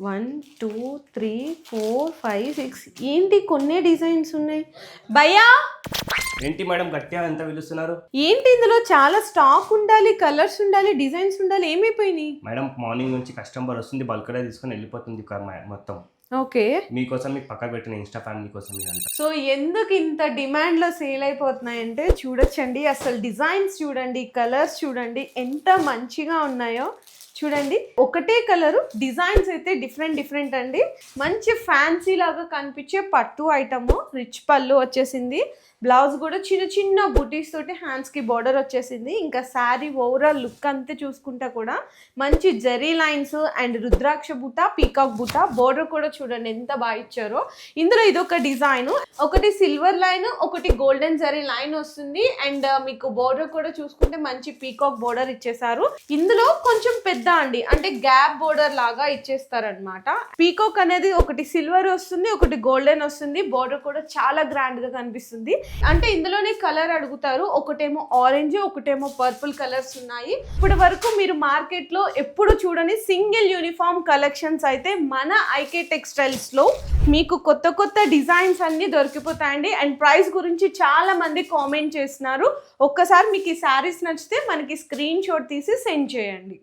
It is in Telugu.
1 2 3 4 5 6 ఏంటి కొన్ని డిజైన్స్ ఉన్నాయి భయ్యా. ఏంటి మేడం గట్టిగా ఎంత పిలుస్తున్నారు? ఏంటి ఇందులో చాలా స్టాక్ ఉండాలి, కలర్స్ ఉండాలి, డిజైన్స్ ఉండాలి, ఏమైపోయినాయి? మేడం మార్నింగ్ నుంచి కస్టమర్ వస్తుంది, బల్క్లో తీసుకొని వెళ్ళిపోతుంది మొత్తం. ఓకే, మీకోసం మీకు పక్కకు పెట్టిన ఇన్స్టా ఫ్యామిలీ కోసం ఇదంతా. సో ఎందుకు ఇంత డిమాండ్లో సేల్ అయిపోతున్నాయంటే చూడొచ్చండి, అసలు డిజైన్స్ చూడండి, కలర్స్ చూడండి ఎంత మంచిగా ఉన్నాయో చూడండి. ఒకటే కలరు, డిజైన్స్ అయితే డిఫరెంట్ అండి. మంచి ఫ్యాన్సీ లాగా కనిపించే పట్టు ఐటమ్, రిచ్ పళ్ళు వచ్చేసింది. బ్లౌజ్ కూడా చిన్న చిన్న బుటీస్ తోటి హ్యాండ్స్కి బార్డర్ వచ్చేసింది. ఇంకా శారీ ఓవరాల్ లుక్ అంతా చూసుకుంటా కూడా మంచి జరీ లైన్స్ అండ్ రుద్రాక్ష బుట్ట, పీకాక్ బుట్ట, బార్డర్ కూడా చూడండి ఎంత బాగా ఇచ్చారో. ఇందులో ఇదొక డిజైన్, ఒకటి సిల్వర్ లైన్, ఒకటి గోల్డెన్ జరీ లైన్ వస్తుంది. అండ్ మీకు బార్డర్ కూడా చూసుకుంటే మంచి పీకాక్ బార్డర్ ఇచ్చేసారు. ఇందులో కొంచెం పెద్ద అండి, అంటే గ్యాప్ బోర్డర్ లాగా ఇచ్చేస్తారనమాట. పీకాక్ అనేది ఒకటి సిల్వర్ వస్తుంది, ఒకటి గోల్డెన్ వస్తుంది. బోర్డర్ కూడా చాలా గ్రాండ్ గా కనిపిస్తుంది. అంటే ఇందులోనే కలర్ అడుగుతారు, ఒకటేమో ఆరెంజ్, ఒకటేమో పర్పుల్ కలర్స్ ఉన్నాయి. ఇప్పటి వరకు మీరు మార్కెట్ లో ఎప్పుడు చూడని సింగిల్ యూనిఫామ్ కలెక్షన్స్ అయితే మన ఐకే టెక్స్టైల్స్ లో మీకు కొత్త డిజైన్స్ అన్ని దొరికిపోతాయండి. అండ్ ప్రైస్ గురించి చాలా మంది కామెంట్ చేస్తున్నారు. ఒక్కసారి మీకు ఈ శారీస్ నచ్చితే మనకి స్క్రీన్ షాట్ తీసి సెండ్ చేయండి.